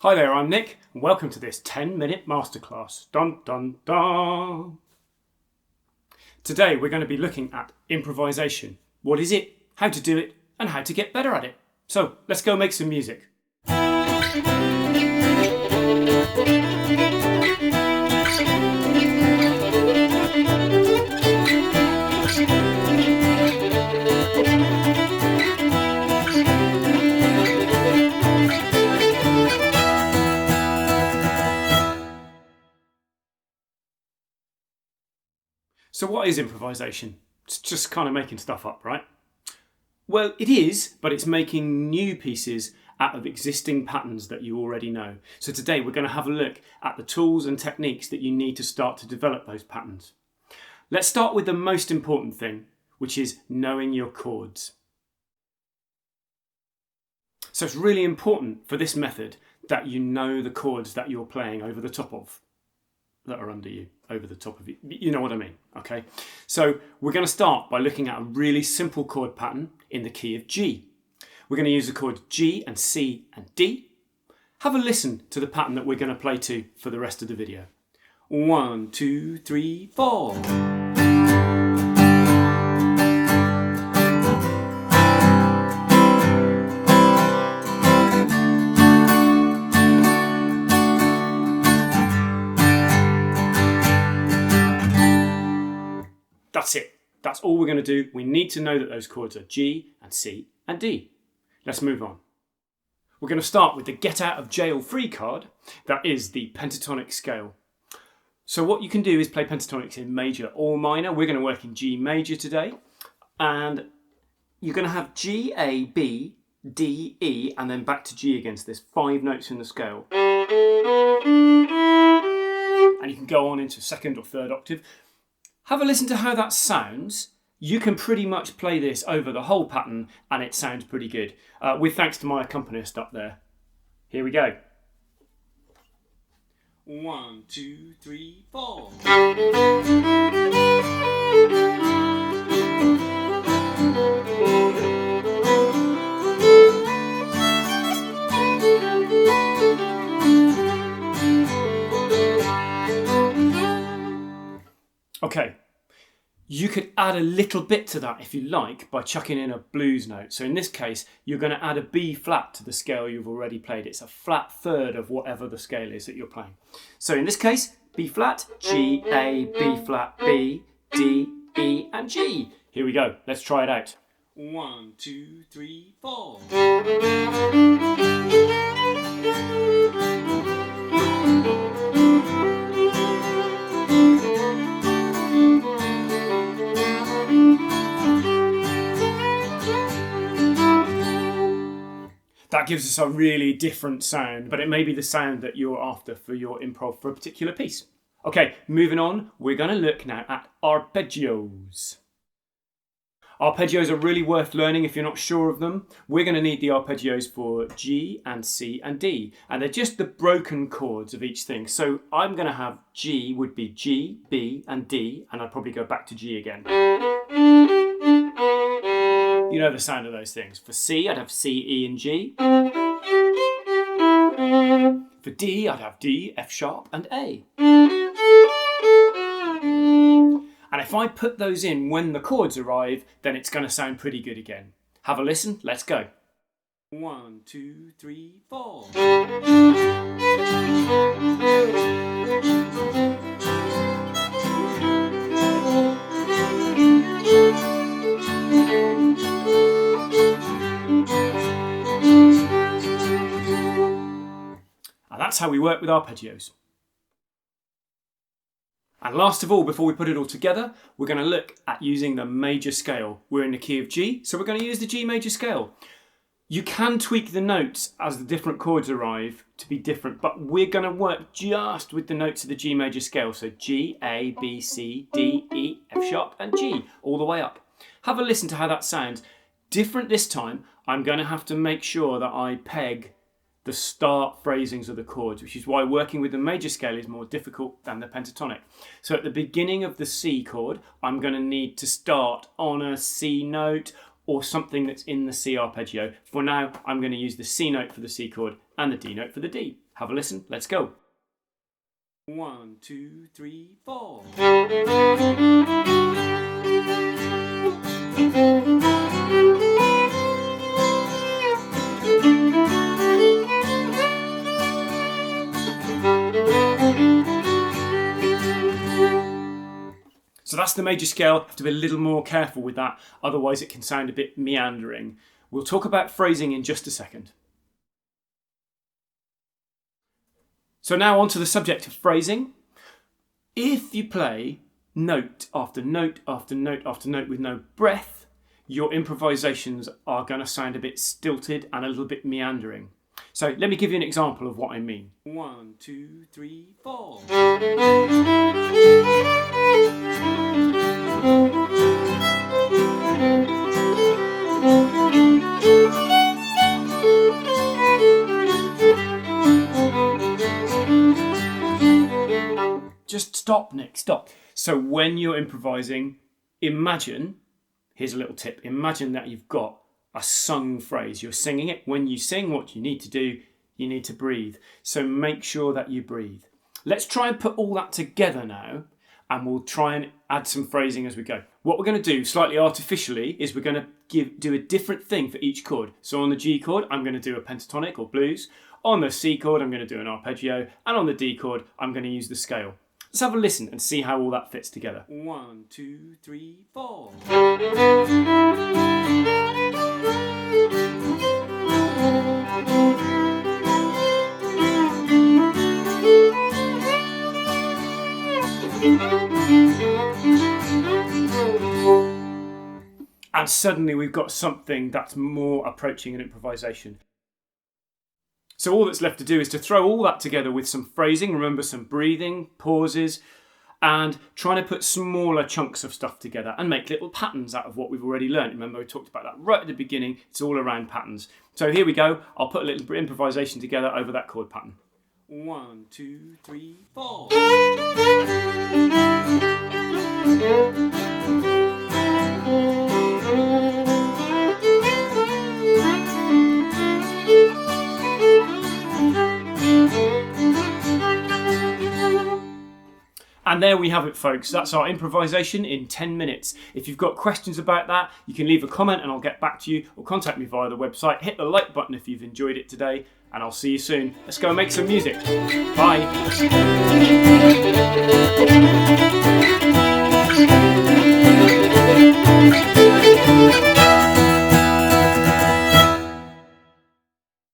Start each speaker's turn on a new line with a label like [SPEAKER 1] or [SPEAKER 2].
[SPEAKER 1] Hi there, I'm Nick, and welcome to this 10-minute masterclass. Dun dun dun! Today we're going to be looking at improvisation. What is it, how to do it, and how to get better at it. So let's go make some music. So what is improvisation? It's just kind of making stuff up, right? Well, it is, but it's making new pieces out of existing patterns that you already know. So today we're going to have a look at the tools and techniques that you need to start to develop those patterns. Let's start with the most important thing, which is knowing your chords. So it's really important for this method that you know the chords that you're playing over the top of, that are under you, over the top of you. You know what I mean, okay? So we're going to start by looking at a really simple chord pattern in the key of G. We're going to use the chords G and C and D. Have a listen to the pattern that we're going to play to for the rest of the video. 1, 2, 3, 4. That's it. That's all we're going to do. We need to know that those chords are G and C and D. Let's move on. We're going to start with the Get Out of Jail Free card. That is the pentatonic scale. So what you can do is play pentatonics in major or minor. We're going to work in G major today. And you're going to have G, A, B, D, E, and then back to G again. So there's 5 notes in the scale. And you can go on into second or third octave. Have a listen to how that sounds. You can pretty much play this over the whole pattern and it sounds pretty good. With thanks to my accompanist up there. Here we go. 1, 2, 3, 4. Okay, you could add a little bit to that if you like by chucking in a blues note. So in this case, you're going to add a B flat to the scale you've already played. It's a flat third of whatever the scale is that you're playing. So in this case, B flat, G, A, B flat, B, D, E, and G. Here we go. Let's try it out. 1, 2, 3, 4. That gives us a really different sound, but it may be the sound that you're after for your improv for a particular piece. Okay, moving on, we're going to look now at arpeggios. Arpeggios are really worth learning if you're not sure of them. We're going to need the arpeggios for G and C and D, and they're just the broken chords of each thing. So I'm going to have G would be G, B, and D, and I'd probably go back to G again. You know the sound of those things. For C, I'd have C, E, and G. For D, I'd have D, F sharp, and A. And if I put those in when the chords arrive, then it's going to sound pretty good again. Have a listen. Let's go. 1, 2, 3, 4. That's how we work with arpeggios. And last of all, before we put it all together, we're going to look at using the major scale. We're in the key of G, so we're going to use the G major scale. You can tweak the notes as the different chords arrive to be different, but we're going to work just with the notes of the G major scale. So G, A, B, C, D, E, F sharp, and G, all the way up. Have a listen to how that sounds. Different this time. I'm going to have to make sure that I peg the start phrasings of the chords, which is why working with the major scale is more difficult than the pentatonic. So at the beginning of the C chord, I'm going to need to start on a C note or something that's in the C arpeggio. For now, I'm going to use the C note for the C chord and the D note for the D. Have a listen, let's go. 1, 2, 3, 4. So that's the major scale. Have to be a little more careful with that, otherwise it can sound a bit meandering. We'll talk about phrasing in just a second. So now on to the subject of phrasing. If you play note after note after note after note with no breath, your improvisations are going to sound a bit stilted and a little bit meandering. So let me give you an example of what I mean. 1, 2, 3, 4. Just stop, Nick, stop. So when you're improvising, imagine, here's a little tip, imagine that you've got a sung phrase. You're singing it. When you sing, what you need to do, you need to breathe. So make sure that you breathe. Let's try and put all that together now, and we'll try and add some phrasing as we go. What we're going to do slightly artificially is we're going to do a different thing for each chord. So on the G chord, I'm going to do a pentatonic or blues. On the C chord, I'm going to do an arpeggio. And on the D chord, I'm going to use the scale. Let's have a listen and see how all that fits together. 1, 2, 3, 4. And suddenly we've got something that's more approaching an improvisation. So all that's left to do is to throw all that together with some phrasing, remember some breathing, pauses, and trying to put smaller chunks of stuff together and make little patterns out of what we've already learned. Remember we talked about that right at the beginning, it's all around patterns. So here we go, I'll put a little improvisation together over that chord pattern. 1, 2, 3, 4. And there we have it, folks. That's our improvisation in 10 minutes. If you've got questions about that, you can leave a comment and I'll get back to you, or contact me via the website. Hit the like button if you've enjoyed it today, and I'll see you soon. Let's go and make some music. Bye.